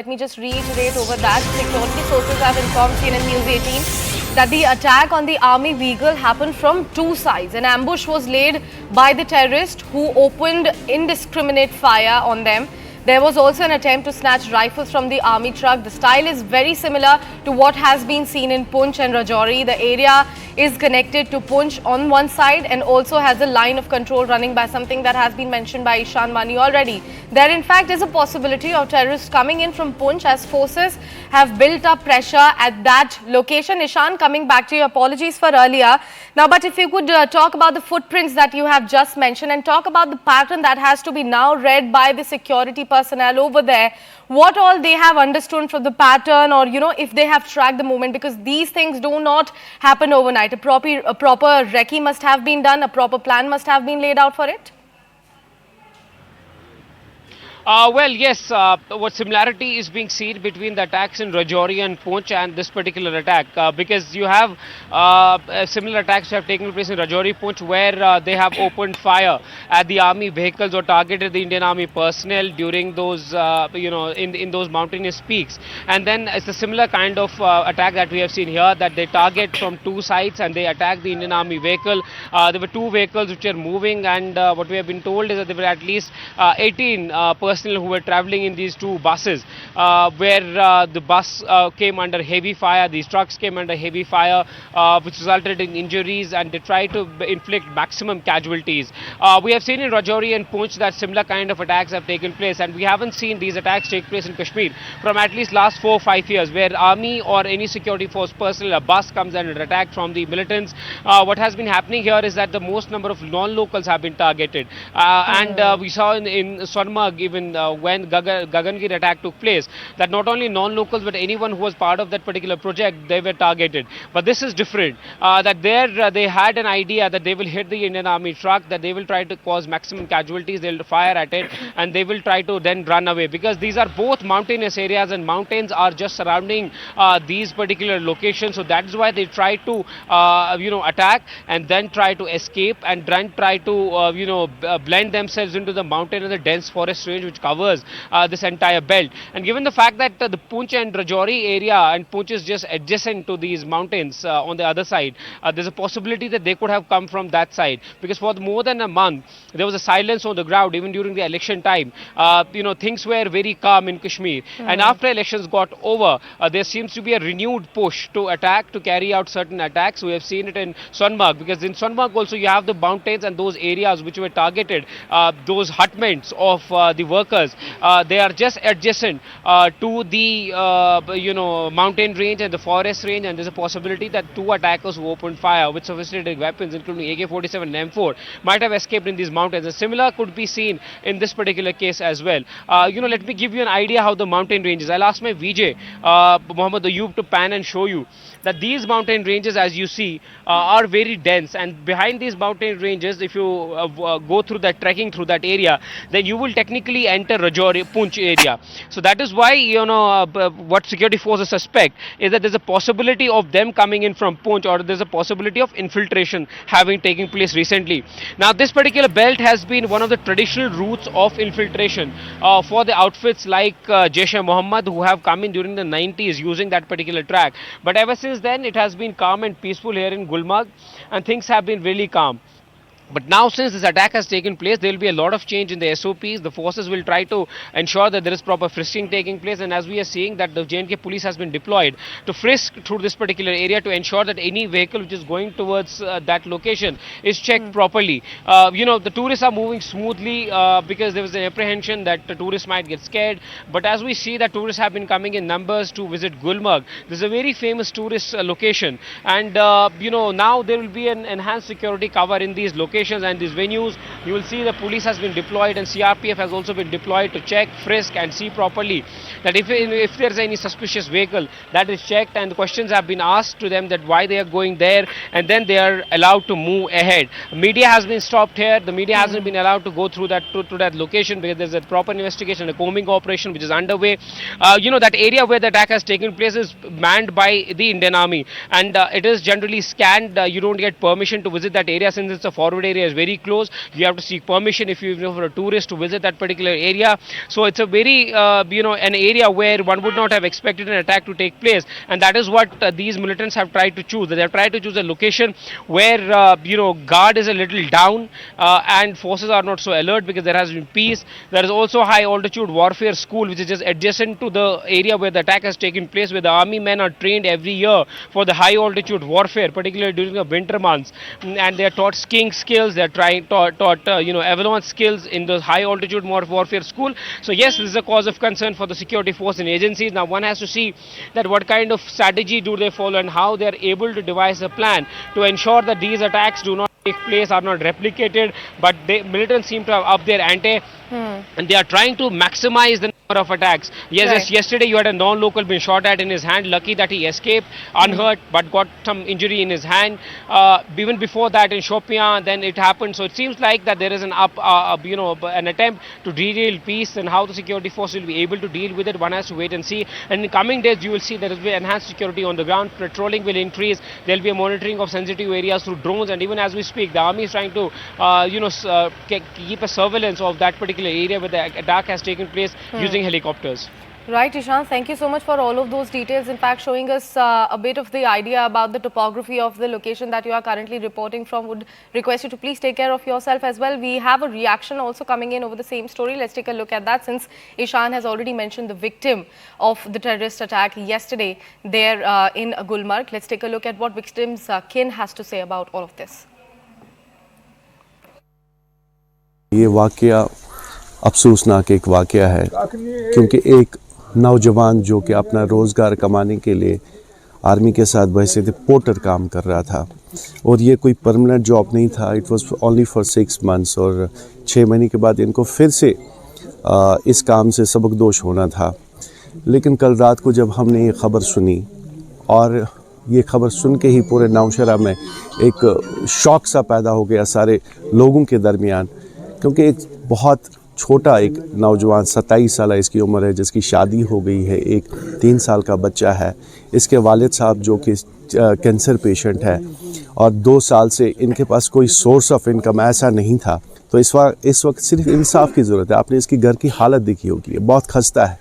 Let me just reiterate over that. Security sources have informed CNN News 18 that the attack on the army vehicle happened from two sides. An ambush was laid by the terrorist who opened indiscriminate fire on them. There was also an attempt to snatch rifles from the army truck. The style is very similar to what has been seen in Poonch and Rajouri. The area is connected to Poonch on one side and also has a line of control running by something that has been mentioned by Ishan Mani already. There in fact is a possibility of terrorists coming in from Poonch as forces have built up pressure at that location. Ishan, coming back to you, apologies for earlier. Now, but if you could talk about the footprints that you have just mentioned and talk about the pattern that has to be now read by the security personnel over there, what all they have understood from the pattern, or if they have tracked the movement, because these things do not happen overnight. A proper recce must have been done, a proper plan must have been laid out for it. Well, yes, what similarity is being seen between the attacks in Rajouri and Poonch and this particular attack, because you have similar attacks have taken place in Rajouri, Poonch, where they have opened fire at the army vehicles or targeted the Indian Army personnel during those, in those mountainous peaks. And then it's a similar kind of attack that we have seen here, that they target from two sides and they attack the Indian Army vehicle. There were two vehicles which are moving, and what we have been told is that there were at least 18 personnel who were traveling in these two buses, where the bus came under heavy fire, these trucks came under heavy fire, which resulted in injuries, and they tried to inflict maximum casualties. We have seen in Rajouri and Poonch that similar kind of attacks have taken place, and we haven't seen these attacks take place in Kashmir from at least last 4 or 5 years, where army or any security force personnel, a bus comes under attack from the militants. What has been happening here is that the most number of non-locals have been targeted, and we saw in Sonmarg even when Gagangir attack took place, that not only non-locals but anyone who was part of that particular project, they were targeted. But this is different, that there they had an idea that they will hit the Indian Army truck, that they will try to cause maximum casualties, they will fire at it, and they will try to then run away, because these are both mountainous areas and mountains are just surrounding these particular locations. So that's why they try to attack and then try to escape and then try to blend themselves into the mountain and the dense forest range which covers this entire belt. And given the fact that the Poonch and Rajouri area, and Poonch is just adjacent to these mountains on the other side, there's a possibility that they could have come from that side, because for more than a month there was a silence on the ground. Even during the election time, things were very calm in Kashmir, and after elections got over, there seems to be a renewed push to attack, to carry out certain attacks. We have seen it in Sonmarg, because in Sonmarg also you have the mountains and those areas which were targeted, those hutments of the workers, they are just adjacent to the mountain range and the forest range, and there's a possibility that two attackers who opened fire with sophisticated weapons including AK-47 and M4 might have escaped in these mountains. A similar could be seen in this particular case as well. Let me give you an idea how the mountain range is. I'll ask my VJ Mohammed Ayub to pan and show you that these mountain ranges, as you see, are very dense, and behind these mountain ranges, if you go through that, trekking through that area, then you will technically enter Rajouri, Poonch area. So that is why what security forces suspect is that there's a possibility of them coming in from Poonch, or there's a possibility of infiltration having taken place recently. Now this particular belt has been one of the traditional routes of infiltration for the outfits like Jaish-e-Mohammed, who have come in during the 90s using that particular track. But ever since then it has been calm and peaceful here in Gulmarg, and things have been really calm. But now, since this attack has taken place, there will be a lot of change in the SOPs. The forces will try to ensure that there is proper frisking taking place, and as we are seeing that the J&K police has been deployed to frisk through this particular area to ensure that any vehicle which is going towards that location is checked properly. The tourists are moving smoothly, because there was an apprehension that the tourists might get scared. But as we see that tourists have been coming in numbers to visit Gulmarg, this is a very famous tourist location, and now there will be an enhanced security cover in these locations and these venues. You will see the police has been deployed, and CRPF has also been deployed to check, frisk and see properly that if there is any suspicious vehicle, that is checked, and questions have been asked to them that why they are going there, and then they are allowed to move ahead. Media has been stopped here. The media hasn't been allowed to go through that to that location, because there's a proper investigation, a combing operation which is underway. That area where the attack has taken place is manned by the Indian Army, and it is generally scanned. You don't get permission to visit that area since it's a forward area is very close. You have to seek permission if you for a tourist to visit that particular area. So it's a very an area where one would not have expected an attack to take place, and that is what these militants have tried to choose. They have tried to choose a location where guard is a little down and forces are not so alert because there has been peace. There is also high altitude warfare school which is just adjacent to the area where the attack has taken place, where the army men are trained every year for the high altitude warfare, particularly during the winter months, and they are taught skiing skills. They are taught avalanche skills in the high altitude warfare school. So yes, this is a cause of concern for the security force and agencies. Now one has to see that what kind of strategy do they follow and how they are able to devise a plan to ensure that these attacks do not take place, are not replicated. But the militants seem to have upped their ante, and they are trying to maximize the number of attacks. Yes, yesterday you had a non-local being shot at in his hand. Lucky that he escaped unhurt, but got some injury in his hand. Even before that in Shopian, then it happened. So it seems like that there is an an attempt to derail peace, and how the security force will be able to deal with it, one has to wait and see. And in coming days, you will see there will be enhanced security on the ground. Patrolling will increase. There will be a monitoring of sensitive areas through drones, and even as we speak, the army is trying to keep a surveillance of that particular area where the attack has taken place using helicopters. Right, Ishan, thank you so much for all of those details. In fact, showing us a bit of the idea about the topography of the location that you are currently reporting from. Would request you to please take care of yourself as well. We have a reaction also coming in over the same story. Let's take a look at that, since Ishan has already mentioned the victim of the terrorist attack yesterday there in Gulmarg. Let's take a look at what victims' kin has to say about all of this. ये वाकया अफसोसनाक एक वाकया है, क्योंकि एक नौजवान जो कि अपना रोज़गार कमाने के लिए आर्मी के साथ वैसे थे पोर्टर काम कर रहा था, और ये कोई परमानेंट जॉब नहीं था. It was only for 6 months, और 6 महीने के बाद इनको फिर से इस काम से सबकदोश होना था. लेकिन कल रात को जब हमने ये ख़बर सुनी, और ये खबर सुन के ही पूरे नौशहरा में एक शौक सा पैदा हो गया सारे लोगों के दरमियान, क्योंकि एक बहुत छोटा एक नौजवान 27 साल इसकी उम्र है, जिसकी शादी हो गई है, एक 3 साल का बच्चा है. इसके वालिद साहब जो कि कैंसर पेशेंट है, और 2 साल से इनके पास कोई सोर्स ऑफ इनकम ऐसा नहीं था. तो इस वक्त सिर्फ इंसाफ की ज़रूरत है. आपने इसकी घर की हालत देखी होगी, बहुत खस्ता है.